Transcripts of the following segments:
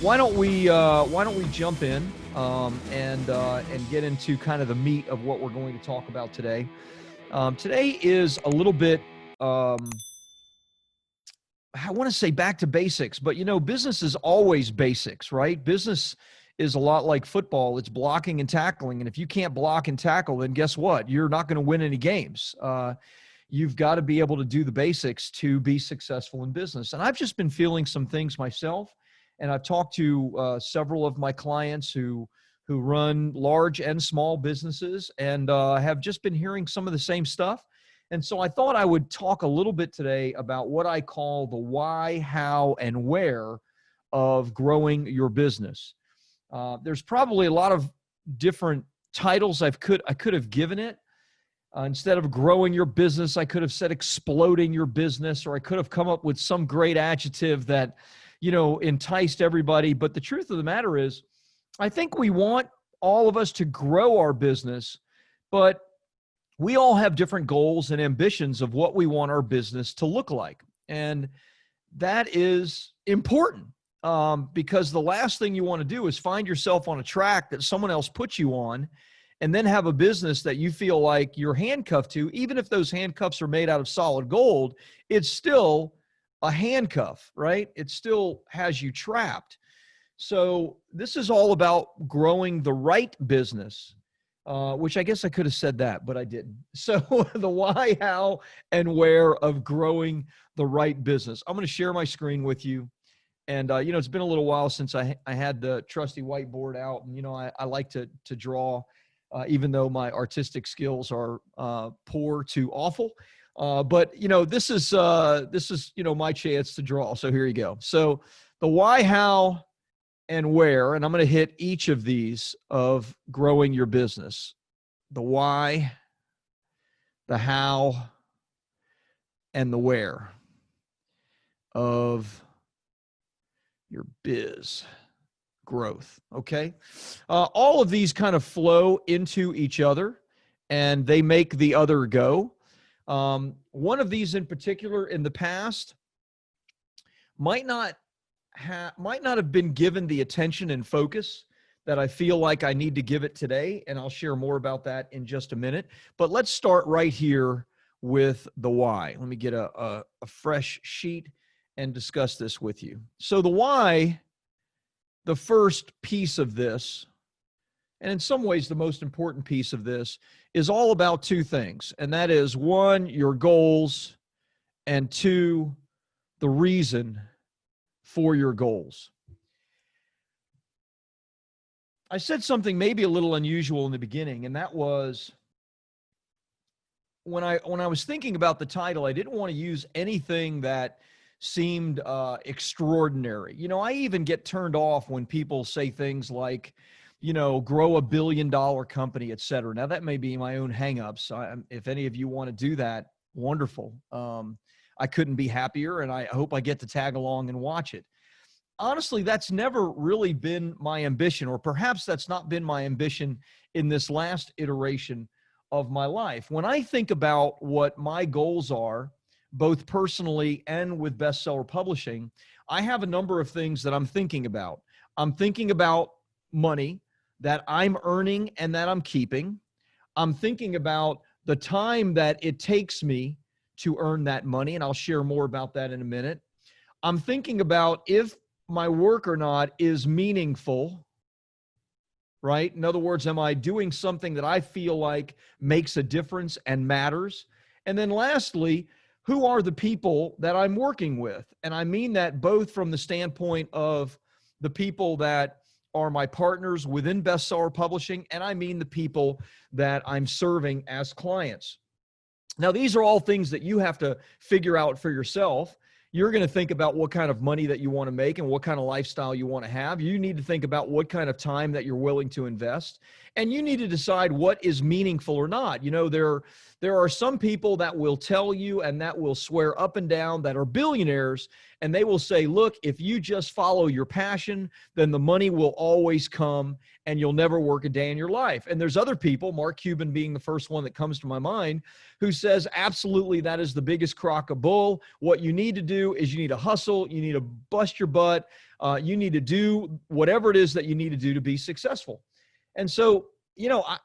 why don't we jump in and get into kind of the meat of what we're going to talk about today. Today is a little bit, I want to say back to basics, but business is always basics, right? Business is a lot like football. It's blocking and tackling. And if you can't block and tackle, then guess what? You're not going to win any games. You've got to be able to do the basics to be successful in business. And I've just been feeling some things myself. And I've talked to several of my clients who run large and small businesses and have just been hearing some of the same stuff. And so I thought I would talk a little bit today about what I call the why, how, and where of growing your business. There's probably a lot of different titles I could have given it. Instead of growing your business, I could have said exploding your business, or I could have come up with some great adjective that, enticed everybody. But the truth of the matter is, I think we want all of us to grow our business, but we all have different goals and ambitions of what we want our business to look like. And that is important because the last thing you want to do is find yourself on a track that someone else puts you on and then have a business that you feel like you're handcuffed to. Even if those handcuffs are made out of solid gold, it's still a handcuff, right? It still has you trapped. So this is all about growing the right business, which I guess I could have said that, but I didn't. So the why, how, and where of growing the right business. I'm going to share my screen with you. And, it's been a little while since I had the trusty whiteboard out. And, I like to draw, even though my artistic skills are poor to awful. But this is my chance to draw. So here you go. So the why, how, and where, and I'm going to hit each of these of growing your business. The why, the how, and the where of your biz growth. Okay. All of these kind of flow into each other and they make the other go. One of these in particular in the past might not have been given the attention and focus that I feel like I need to give it today. And I'll share more about that in just a minute. But let's start right here with the why. Let me get a fresh sheet and discuss this with you. So the why, the first piece of this, and in some ways the most important piece of this, is all about two things. And that is, one, your goals, and two, the reason for your goals. I said something maybe a little unusual in the beginning, and that was when I was thinking about the title, I didn't want to use anything that seemed extraordinary. I even get turned off when people say things like, grow $1 billion company, et cetera. Now that may be my own hangups. If any of you want to do that, wonderful. I couldn't be happier, and I hope I get to tag along and watch it. Honestly, that's never really been my ambition, or perhaps that's not been my ambition in this last iteration of my life. When I think about what my goals are, both personally and with bestseller publishing, I have a number of things that I'm thinking about. I'm thinking about money that I'm earning and that I'm keeping. I'm thinking about the time that it takes me to earn that money, and I'll share more about that in a minute. I'm thinking about if my work or not is meaningful, right? In other words, am I doing something that I feel like makes a difference and matters? And then lastly, who are the people that I'm working with? And I mean that both from the standpoint of the people that are my partners within bestseller publishing, and I mean the people that I'm serving as clients. Now, these are all things that you have to figure out for yourself. You're going to think about what kind of money that you want to make and what kind of lifestyle you want to have. You need to think about what kind of time that you're willing to invest. And you need to decide what is meaningful or not. There are some people that will tell you and that will swear up and down that are billionaires, and they will say, look, if you just follow your passion, then the money will always come and you'll never work a day in your life. And there's other people, Mark Cuban being the first one that comes to my mind, who says, absolutely, that is the biggest crock of bull. What you need to do is you need to hustle, you need to bust your butt, you need to do whatever it is that you need to do to be successful. And so,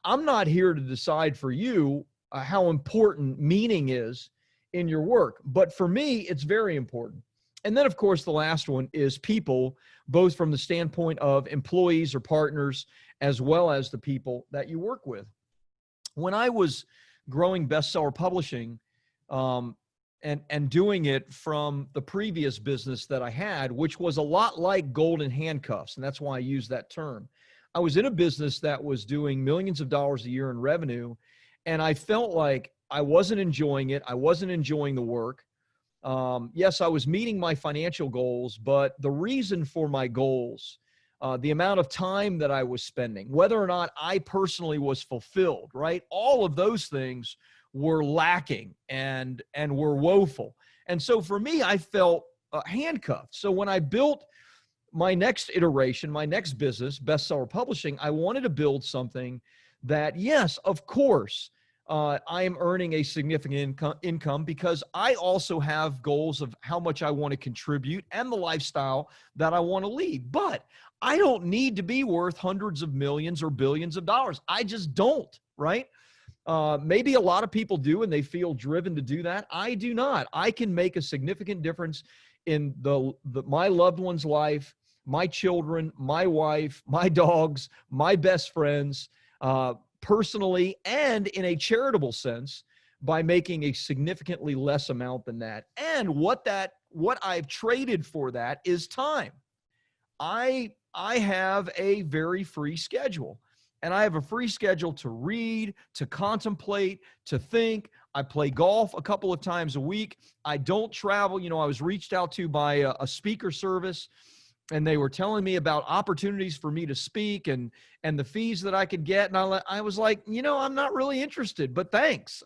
I'm not here to decide for you how important meaning is in your work. But for me, it's very important. And then, of course, the last one is people, both from the standpoint of employees or partners, as well as the people that you work with. When I was growing bestseller publishing and doing it from the previous business that I had, which was a lot like golden handcuffs, and that's why I use that term. I was in a business that was doing millions of dollars a year in revenue, and I felt like I wasn't enjoying it. I wasn't enjoying the work. Yes, I was meeting my financial goals, but the reason for my goals, the amount of time that I was spending, whether or not I personally was fulfilled, right? All of those things were lacking and were woeful. And so for me, I felt handcuffed. So when I built my next iteration, my next business, bestseller publishing, I wanted to build something that, yes, of course, I am earning a significant income because I also have goals of how much I want to contribute and the lifestyle that I want to lead. But I don't need to be worth hundreds of millions or billions of dollars. I just don't, right? Maybe a lot of people do and they feel driven to do that. I do not. I can make a significant difference in my loved one's life, my children, my wife, my dogs, my best friends, personally and in a charitable sense by making a significantly less amount than that. And what I've traded for that is time. I have a very free schedule. And I have a free schedule to read, to contemplate, to think. I play golf a couple of times a week. I don't travel. I was reached out to by a speaker service, and they were telling me about opportunities for me to speak and the fees that I could get. And I was like, I'm not really interested, but thanks.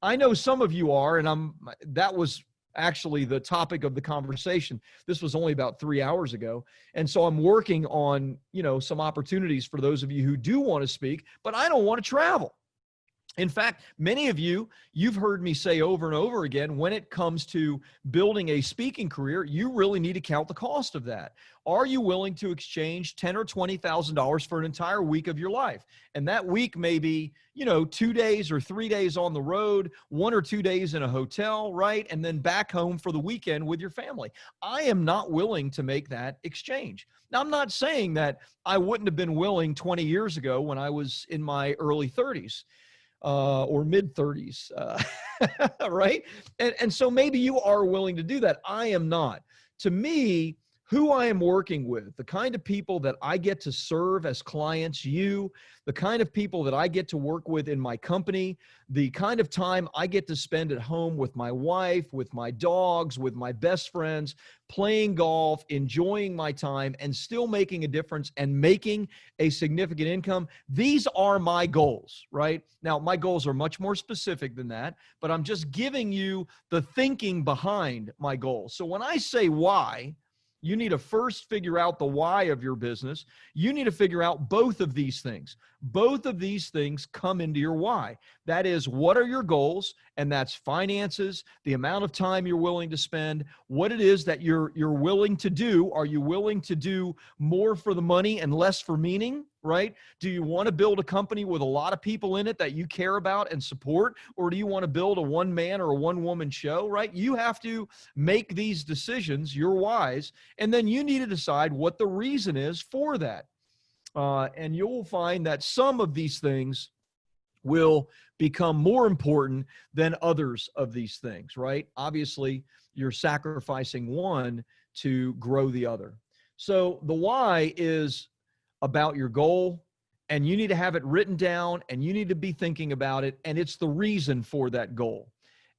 I know some of you are, and that was actually the topic of the conversation. This was only about 3 hours ago. And so I'm working on, some opportunities for those of you who do want to speak, but I don't want to travel. In fact, many of you've heard me say over and over again, when it comes to building a speaking career, you really need to count the cost of that. Are you willing to exchange $10,000 or $20,000 for an entire week of your life? And that week may be, 2 days or 3 days on the road, 1 or 2 days in a hotel, right? And then back home for the weekend with your family. I am not willing to make that exchange. Now, I'm not saying that I wouldn't have been willing 20 years ago when I was in my early 30s. Or mid 30s, right? And so maybe you are willing to do that. I am not. To me, who I am working with, the kind of people that I get to serve as clients, the kind of people that I get to work with in my company, the kind of time I get to spend at home with my wife, with my dogs, with my best friends, playing golf, enjoying my time, and still making a difference and making a significant income. These are my goals, right? Now, my goals are much more specific than that, but I'm just giving you the thinking behind my goals. So when I say why, you need to first figure out the why of your business. You need to figure out both of these things. Both of these things come into your why. That is, what are your goals? And that's finances, the amount of time you're willing to spend, what it is that you're willing to do. Are you willing to do more for the money and less for meaning, right? Do you want to build a company with a lot of people in it that you care about and support? Or do you want to build a one-man or a one-woman show, right? You have to make these decisions, your whys, and then you need to decide what the reason is for that. And you'll find that some of these things will become more important than others of these things, right? Obviously, you're sacrificing one to grow the other. So the why is about your goal, and you need to have it written down, and you need to be thinking about it, and it's the reason for that goal.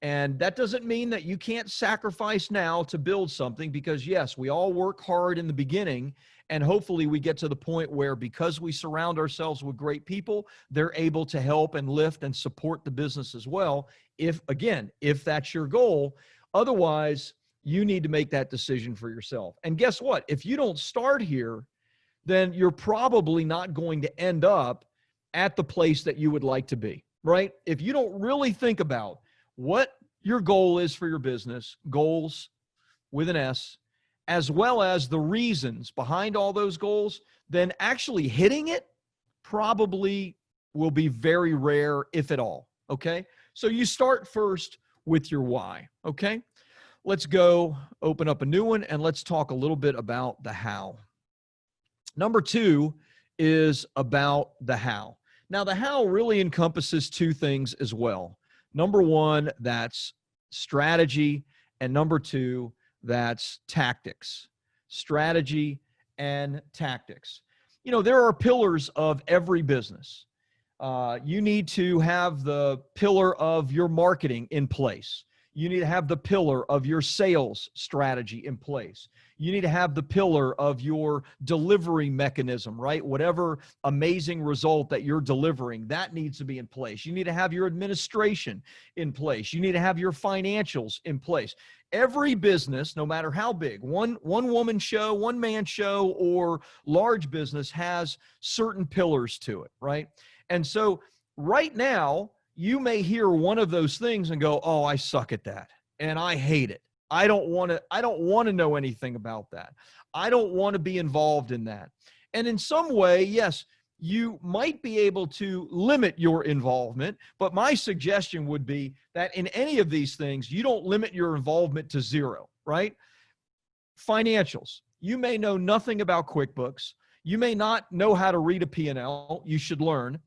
And that doesn't mean that you can't sacrifice now to build something, because yes, we all work hard in the beginning, and hopefully we get to the point where, because we surround ourselves with great people, they're able to help and lift and support the business as well. If that's your goal. Otherwise, you need to make that decision for yourself. And guess what? If you don't start here, then you're probably not going to end up at the place that you would like to be, right? If you don't really think about what your goal is for your business, goals with an S, as well as the reasons behind all those goals, then actually hitting it probably will be very rare, if at all. Okay. So you start first with your why. Okay. Let's go open up a new one and let's talk a little bit about the how. Number 2 is about the how. Now, the how really encompasses 2 things as well. Number 1, that's strategy. And number 2, that's tactics. Strategy and tactics. You know, there are pillars of every business. You need to have the pillar of your marketing in place. You need to have the pillar of your sales strategy in place. You need to have the pillar of your delivery mechanism, right? Whatever amazing result that you're delivering, that needs to be in place. You need to have your administration in place. You need to have your financials in place. Every business, no matter how big, one woman show, one man show, or large business has certain pillars to it, right? And so right now, you may hear one of those things and go, oh, I suck at that. And I hate it. I don't want to know anything about that. I don't want to be involved in that. And in some way, yes, you might be able to limit your involvement, but my suggestion would be that in any of these things, you don't limit your involvement to 0, right? Financials. You may know nothing about QuickBooks. You may not know how to read a P&L. You should learn.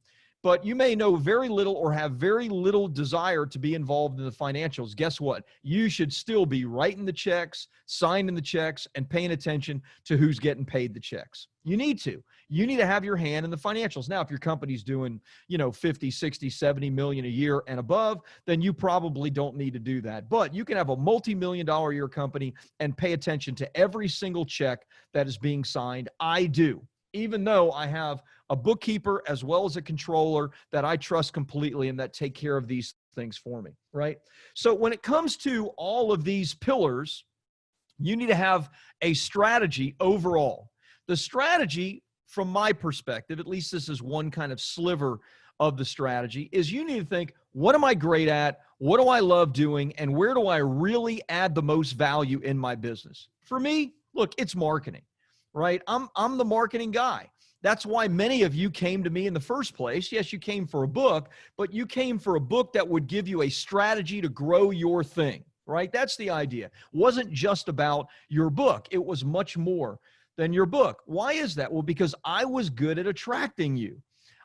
But you may know very little or have very little desire to be involved in the financials. Guess what? You should still be writing the checks, signing the checks, and paying attention to who's getting paid the checks. You need to. You need to have your hand in the financials. Now, if your company's doing, 50, 60, 70 million a year and above, then you probably don't need to do that. But you can have a multi-million-dollar a year company and pay attention to every single check that is being signed. I do. Even though I have a bookkeeper as well as a controller that I trust completely and that take care of these things for me, right? So when it comes to all of these pillars, you need to have a strategy overall. The strategy, from my perspective, at least this is one kind of sliver of the strategy, is you need to think, what am I great at? What do I love doing? And where do I really add the most value in my business? For me, look, it's marketing. Right? I'm the marketing guy. That's why many of you came to me in the first place. Yes, you came for a book, but you came for a book that would give you a strategy to grow your thing, right? That's the idea. It wasn't just about your book. It was much more than your book. Why is that? Well, because I was good at attracting you.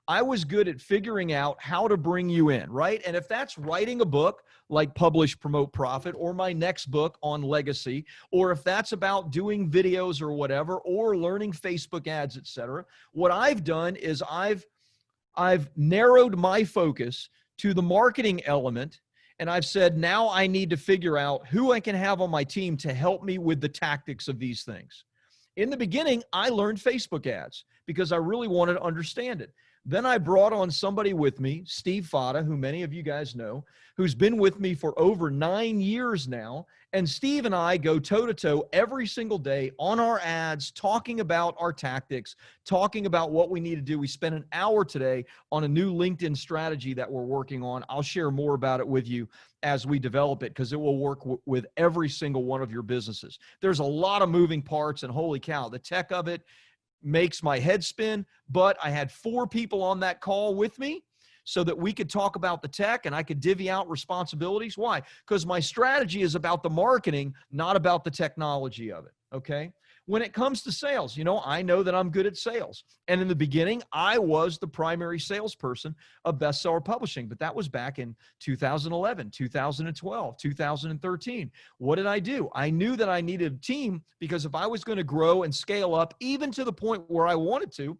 I was good at figuring out how to bring you in, right? And if that's writing a book like Publish, Promote, Profit, or my next book on legacy, or if that's about doing videos or whatever, or learning Facebook ads, etc., what I've done is I've narrowed my focus to the marketing element, and I've said, now I need to figure out who I can have on my team to help me with the tactics of these things. In the beginning, I learned Facebook ads because I really wanted to understand it. Then I brought on somebody with me, Steve Fata, who many of you guys know, who's been with me for over 9 years now. And Steve and I go toe-to-toe every single day on our ads, talking about our tactics, talking about what we need to do. We spent an hour today on a new LinkedIn strategy that we're working on. I'll share more about it with you as we develop it, because it will work with every single one of your businesses. There's a lot of moving parts, and holy cow, the tech of it makes my head spin. But I had 4 people on that call with me so that we could talk about the tech and I could divvy out responsibilities. Why? Because my strategy is about the marketing, not about the technology of it. Okay. When it comes to sales, I know that I'm good at sales. And in the beginning, I was the primary salesperson of Bestseller Publishing, but that was back in 2011, 2012, 2013. What did I do? I knew that I needed a team, because if I was going to grow and scale up, even to the point where I wanted to,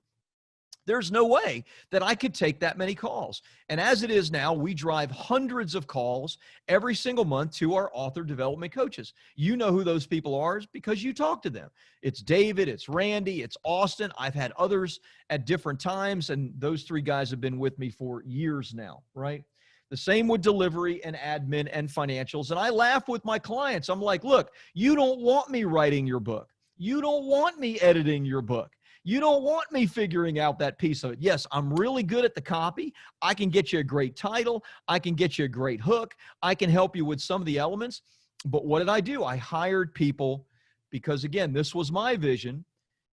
there's no way that I could take that many calls. And as it is now, we drive hundreds of calls every single month to our author development coaches. You know who those people are because you talk to them. It's David, it's Randy, it's Austin. I've had others at different times, and those 3 guys have been with me for years now, right? The same with delivery and admin and financials. And I laugh with my clients. I'm like, look, you don't want me writing your book. You don't want me editing your book. You don't want me figuring out that piece of it. Yes, I'm really good at the copy. I can get you a great title. I can get you a great hook. I can help you with some of the elements. But what did I do? I hired people because, again, this was my vision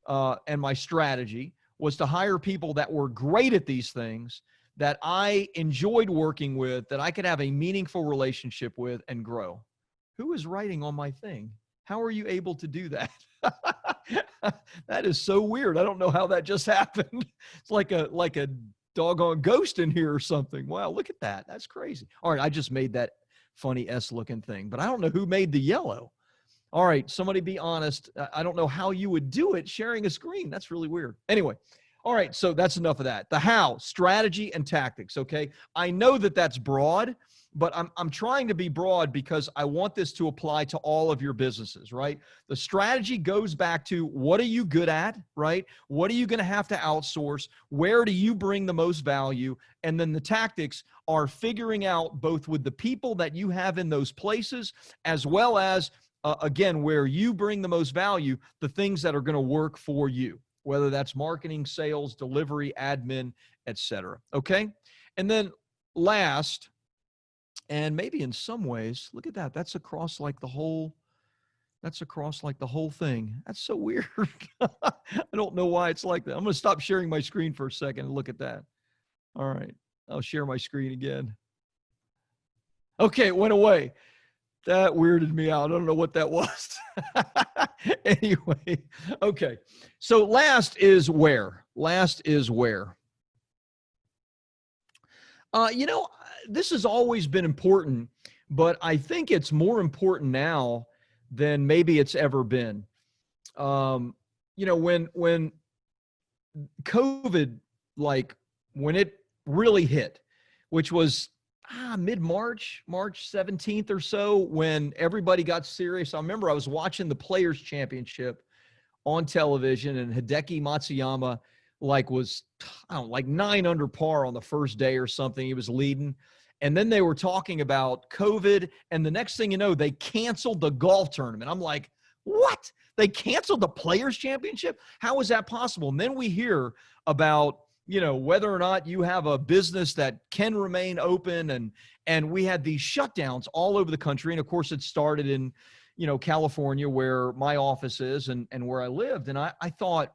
and my strategy was to hire people that were great at these things, that I enjoyed working with, that I could have a meaningful relationship with and grow. Who is writing on my thing? How are you able to do that? That is so weird. I don't know how that just happened. It's like a doggone ghost in here or something. Wow, look at that. That's crazy. All right, I just made that funny S-looking thing, but I don't know who made the yellow. All right, somebody be honest. I don't know how you would do it sharing a screen. That's really weird. Anyway, all right, so that's enough of that. The how, strategy and tactics, okay? I know that that's broad, but I'm trying to be broad because I want this to apply to all of your businesses, right? The strategy goes back to what are you good at, right? What are you going to have to outsource? Where do you bring the most value? And then the tactics are figuring out both with the people that you have in those places, as well as, again, where you bring the most value, the things that are going to work for you, whether that's marketing, sales, delivery, admin, etc. Okay? And then last, and maybe in some ways, look at that. That's across like the whole thing. That's so weird. I don't know why it's like that. I'm going to stop sharing my screen for a second and look at that. All right. I'll share my screen again. Okay, it went away. That weirded me out. I don't know what that was. Anyway, okay. So last is where. This has always been important, but I think it's more important now than maybe it's ever been. When COVID, like when it really hit, which was mid-March, March 17th or so, when everybody got serious. I remember I was watching the Players Championship on television, and Hideki Matsuyama was 9 under par on the first day or something. He was leading. And then they were talking about COVID. And the next thing you know, they canceled the golf tournament. I'm like, what? They canceled the Players Championship? How is that possible? And then we hear about, whether or not you have a business that can remain open. And we had these shutdowns all over the country. And of course it started in, California, where my office is and where I lived. And I thought,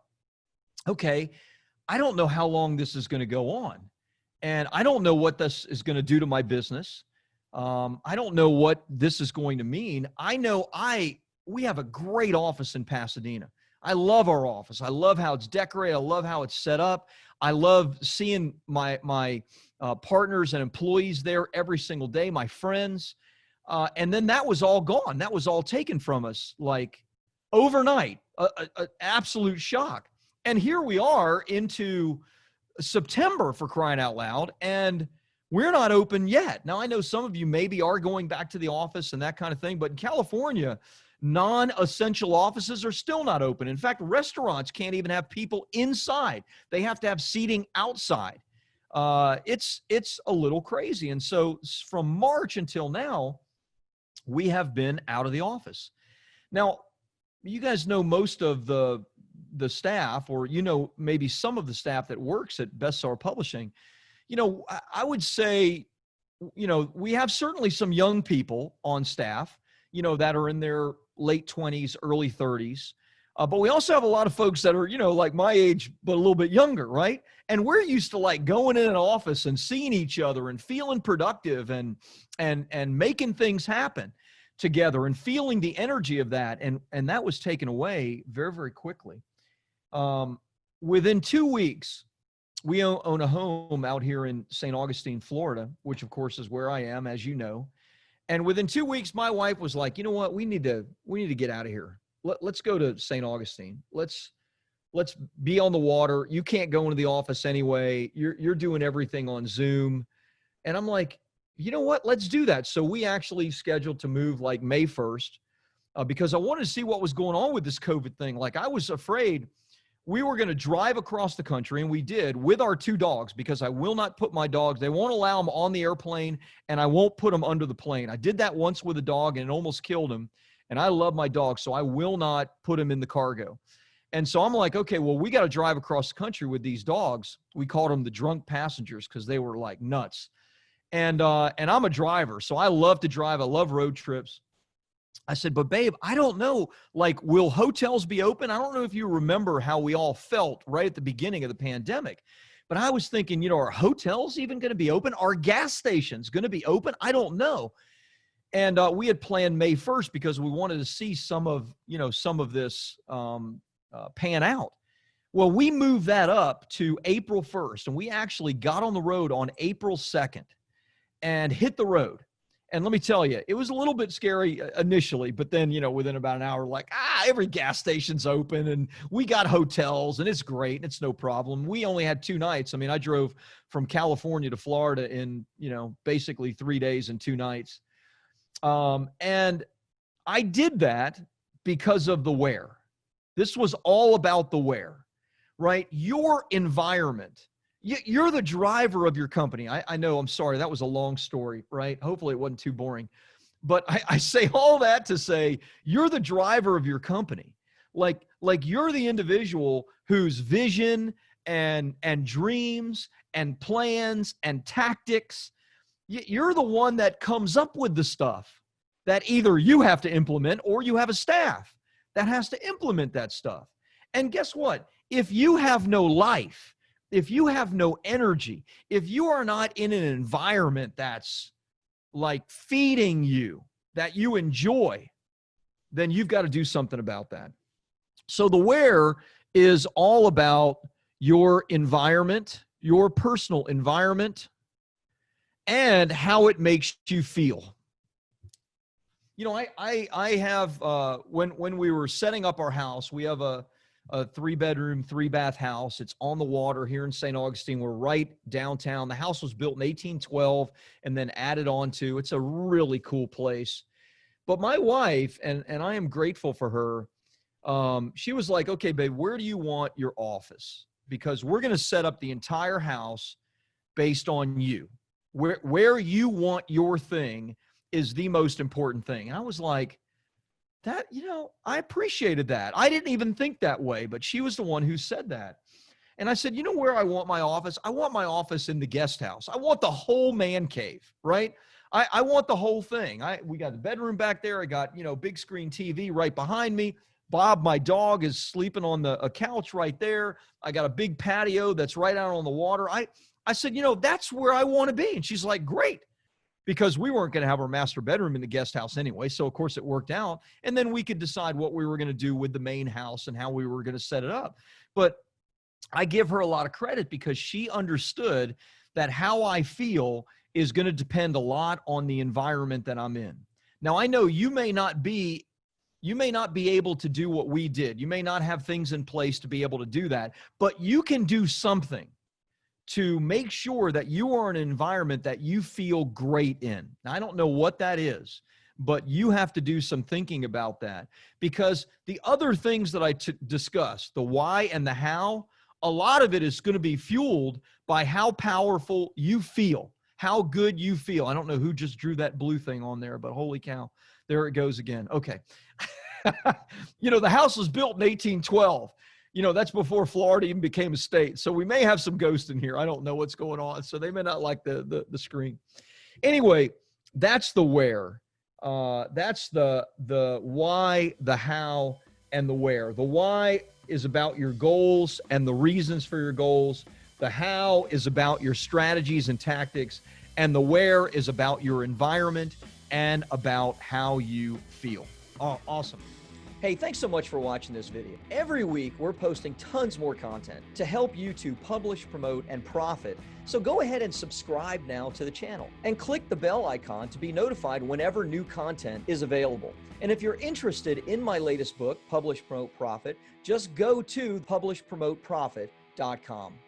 okay, I don't know how long this is going to go on. And I don't know what this is going to do to my business. I don't know what this is going to mean. I know we have a great office in Pasadena. I love our office. I love how it's decorated. I love how it's set up. I love seeing my partners and employees there every single day, my friends. And then that was all gone. That was all taken from us like overnight, an absolute shock. And here we are into September, for crying out loud, and we're not open yet. Now, I know some of you maybe are going back to the office and that kind of thing, but in California, non-essential offices are still not open. In fact, restaurants can't even have people inside. They have to have seating outside. It's a little crazy. And so from March until now, we have been out of the office. Now, you guys know most of the staff, or maybe some of the staff that works at Bestseller Publishing. I would say, we have certainly some young people on staff, that are in their late 20s, early 30s. But we also have a lot of folks that are, like my age, but a little bit younger, right? And we're used to going in an office and seeing each other and feeling productive and making things happen together and feeling the energy of that. And that was taken away very, very quickly. Within 2 weeks, we own a home out here in St. Augustine, Florida, which of course is where I am, as you know. And within 2 weeks, my wife was like, you know what, we need to get out of here. Let's go to St. Augustine. Let's be on the water. You can't go into the office anyway. You're doing everything on Zoom. And I'm like, you know what, let's do that. So we actually scheduled to move like May 1st because I wanted to see what was going on with this COVID thing. Like I was afraid we were going to drive across the country, and we did, with our 2 dogs, because I will not put my dogs, they won't allow them on the airplane, and I won't put them under the plane. I did that once with a dog, and it almost killed him, and I love my dog, so I will not put him in the cargo. And so I'm like, okay, well, we got to drive across the country with these dogs. We called them the drunk passengers because they were like nuts. And I'm a driver, so I love to drive. I love road trips. I said, but babe, I don't know, like, will hotels be open? I don't know if you remember how we all felt right at the beginning of the pandemic, but I was thinking, you know, are hotels even going to be open? Are gas stations going to be open? I don't know. And we had planned May 1st because we wanted to see some of this pan out. Well, we moved that up to April 1st, and we actually got on the road on April 2nd and hit the road. And let me tell you, it was a little bit scary initially, but then, you know, within about an hour, like, every gas station's open and we got hotels and it's great. And it's no problem. We only had 2 nights. I mean, I drove from California to Florida in, you know, basically 3 days and 2 nights. And I did that because of the where. This was all about the where, right? Your environment. You're the driver of your company. I know, I'm sorry, that was a long story, right? Hopefully it wasn't too boring. But I say all that to say you're the driver of your company. Like you're the individual whose vision and dreams and plans and tactics, you're the one that comes up with the stuff that either you have to implement or you have a staff that has to implement that stuff. And guess what? If you have no life, if you have no energy, if you are not in an environment that's like feeding you, that you enjoy, then you've got to do something about that. So the where is all about your environment, your personal environment, and how it makes you feel. You know, I have, when we were setting up our house, we have a 3-bedroom, 3-bath house. It's on the water here in St. Augustine. We're right downtown. The house was built in 1812 and then added on to. It's a really cool place. But my wife, and I am grateful for her, she was like, okay, babe, where do you want your office? Because we're going to set up the entire house based on you. Where you want your thing is the most important thing. And I was like, that, you know, I appreciated that. I didn't even think that way, but she was the one who said that. And I said, you know where I want my office? I want my office in the guest house. I want the whole man cave, right? I want the whole thing. We got the bedroom back there. I got, you know, big screen TV right behind me. Bob, my dog, is sleeping on a couch right there. I got a big patio that's right out on the water. I said, you know, that's where I want to be. And she's like, great. Because we weren't going to have our master bedroom in the guest house anyway. So, of course, it worked out. And then we could decide what we were going to do with the main house and how we were going to set it up. But I give her a lot of credit because she understood that how I feel is going to depend a lot on the environment that I'm in. Now, I know you may not be able to do what we did. You may not have things in place to be able to do that, but you can do something to make sure that you are in an environment that you feel great in. Now, I don't know what that is, but you have to do some thinking about that, because the other things that I discussed, the why and the how, a lot of it is going to be fueled by how powerful you feel, how good you feel. I don't know who just drew that blue thing on there, but holy cow, there it goes again. Okay. You know, the house was built in 1812. You know, that's before Florida even became a state. So we may have some ghosts in here. I don't know what's going on. So they may not like the screen. Anyway, that's the where. That's the why, the how, and the where. The why is about your goals and the reasons for your goals. The how is about your strategies and tactics. And the where is about your environment and about how you feel. Oh, awesome. Hey, thanks so much for watching this video. Every week, we're posting tons more content to help you to publish, promote, and profit. So go ahead and subscribe now to the channel and click the bell icon to be notified whenever new content is available. And if you're interested in my latest book, Publish, Promote, Profit, just go to publishpromoteprofit.com.